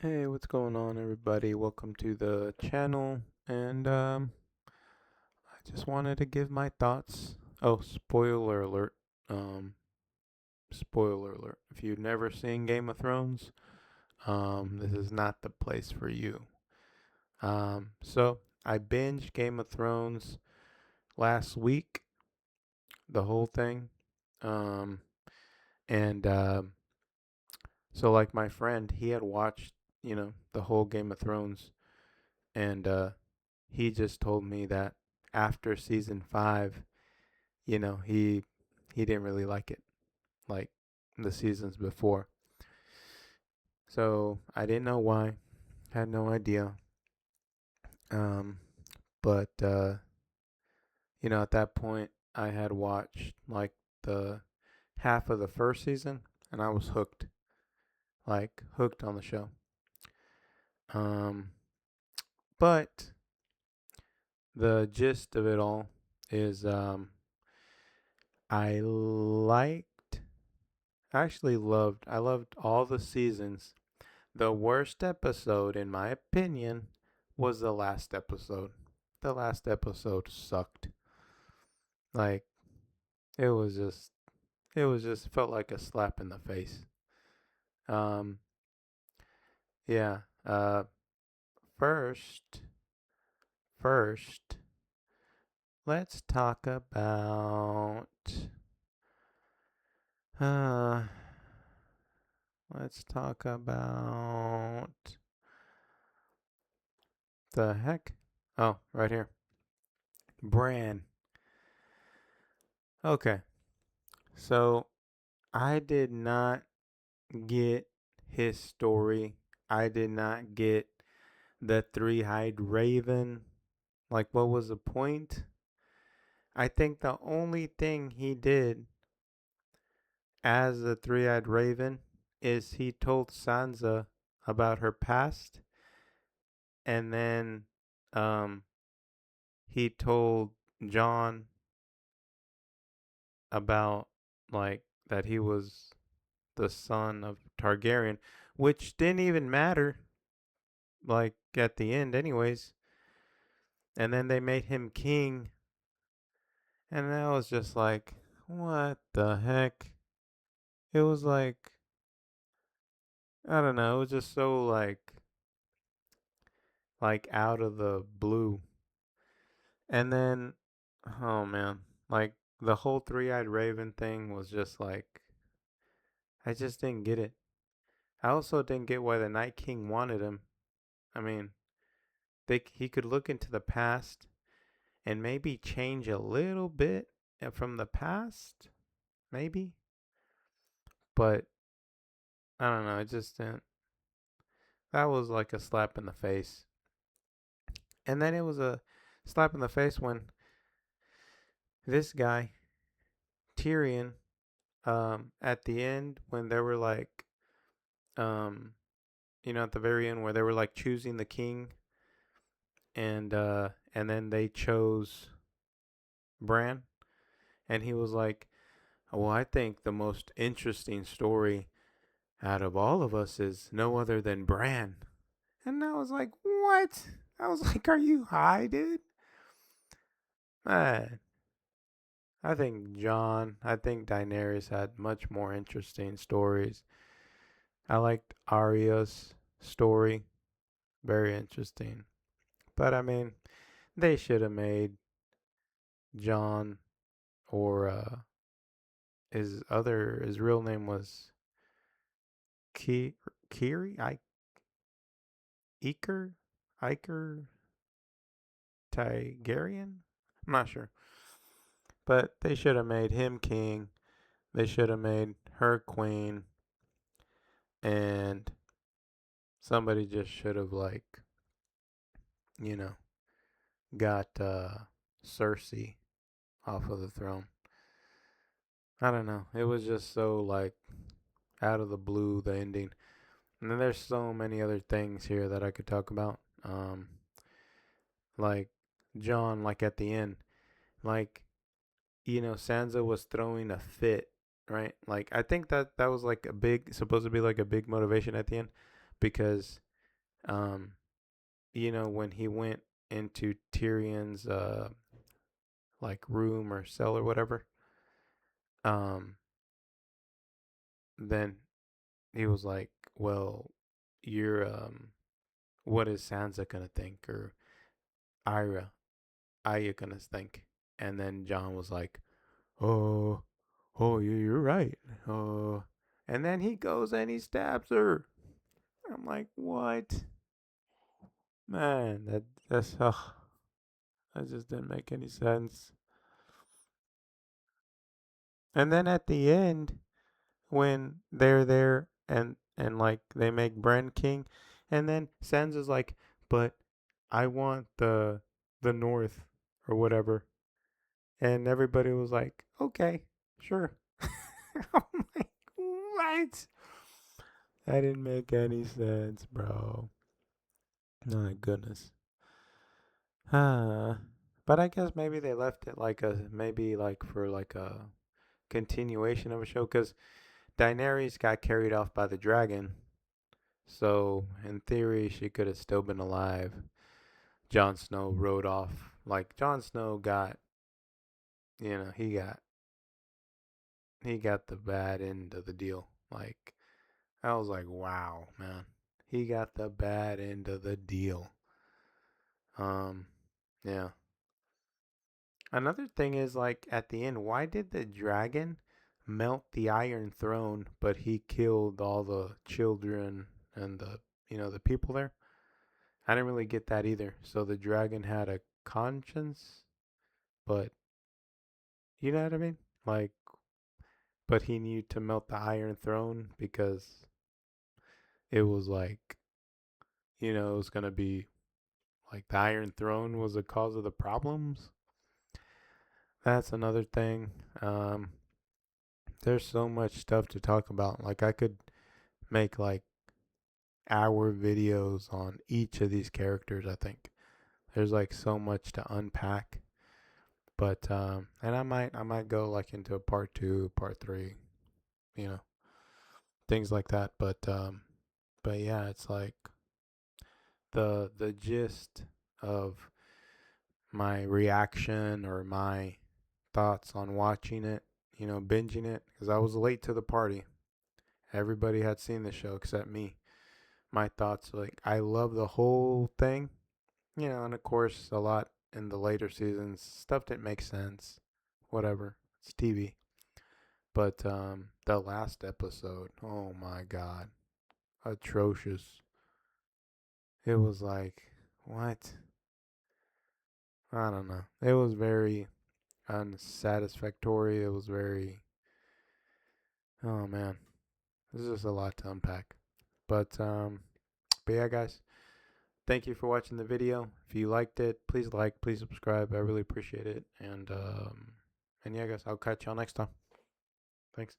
Hey, what's going on, everybody? Welcome to the channel. And I just wanted to give my thoughts. Oh, spoiler alert. Um, spoiler alert. If you've never seen Game of Thrones, this is not the place for you. So I binged Game of Thrones last week, the whole thing. Um, and so like my friend, he had watched, the whole Game of Thrones, and he just told me that after season 5, he didn't really like it like the seasons before. So I didn't know why, had no idea. Um, but at that point, I had watched like the half of the first season, and I was hooked, like hooked on the show. Um, but the gist of it all is I liked I loved all the seasons. The worst episode, in my opinion, was the last episode. The last episode sucked. Like, it was just, felt like a slap in the face. Um, yeah. First, first, let's talk about, uh, let's talk about, the heck? Oh, right here. Bran. Okay. So, I did not get his story. I did not get the three-eyed raven. Like, what was the point? I think the only thing he did as the three-eyed raven is he told Sansa about her past, and then um he told Jon about like that he was the son of Targaryen, which didn't even matter like at the end anyways. And then they made him king, and that was just like, what the heck? It was like, I don't know, it was just so like out of the blue. And then, oh man, like the whole three-eyed raven thing was just like, I just didn't get it. I also didn't get why the Night King wanted him. I mean, he could look into the past and maybe change a little bit from the past, maybe, but I don't know. It just didn't. That was like a slap in the face. And then it was a slap in the face when this guy, Tyrion, at the end, when they were like, um, at the very end where they were like choosing the king, and then they chose Bran, and he was like, well, I think the most interesting story out of all of us is no other than Bran. And I was like, what? I was like, are you high, dude? Man, I think Daenerys had much more interesting stories. I liked Arya's story, very interesting. But I mean, they should have made John or his real name was Ki Kiri Iker Iker Tigerian. I'm not sure, but they should have made him king. They should have made her queen, and somebody just should have you know got Cersei off of the throne. I don't know. It was just so like out of the blue, the ending. And then there's so many other things here that I could talk about. Like John, like at the end, like Sansa was throwing a fit, right? Like I think that was like a big, supposed to be like a big motivation at the end, because Um, when he went into Tyrion's like room or cell or whatever, um, then he was like, "Well, you're what is Sansa gonna think or Ira, Arya gonna think?" And then John was like, "Oh, oh, you're right. Oh," and then he goes and he stabs her. I'm like, "What, man? That just didn't make any sense." And then at the end, when they're there and like they make Bran king, and then Sansa's like, "But I want the North or whatever," and everybody was like, "Okay, sure." I'm like, what? That didn't make any sense, bro. My goodness. But I guess maybe they left it like a maybe like for like a continuation of a show because Daenerys got carried off by the dragon. So in theory, she could have still been alive. Jon Snow rode off. Like Jon Snow got, he got the bad end of the deal. Like I was like, wow, man, he got the bad end of the deal. Um, yeah. Another thing is like at the end, why did the dragon melt the Iron Throne, but he killed all the children and the people there? I didn't really get that either. So the dragon had a conscience, but you know what I mean? Like, but he needed to melt the Iron Throne because it was like, it was gonna be like the Iron Throne was the cause of the problems. That's another thing. Um, there's so much stuff to talk about. Like I could make like hour videos on each of these characters. I think there's like so much to unpack. But and I might go like into a part two, part three, you know, things like that. But yeah, it's like the gist of my reaction or my thoughts on watching it, binging it, because I was late to the party. Everybody had seen the show except me. My thoughts, like, I love the whole thing, and of course, a lot in the later seasons, stuff didn't make sense. Whatever, it's TV. But the last episode, oh my god, atrocious. It was like, what? I don't know. It was very unsatisfactory. It was very, oh man, this is just a lot to unpack. But but yeah, guys, thank you for watching the video. If you liked it, please like, please subscribe. I really appreciate it. And yeah, guys, I'll catch y'all next time. Thanks.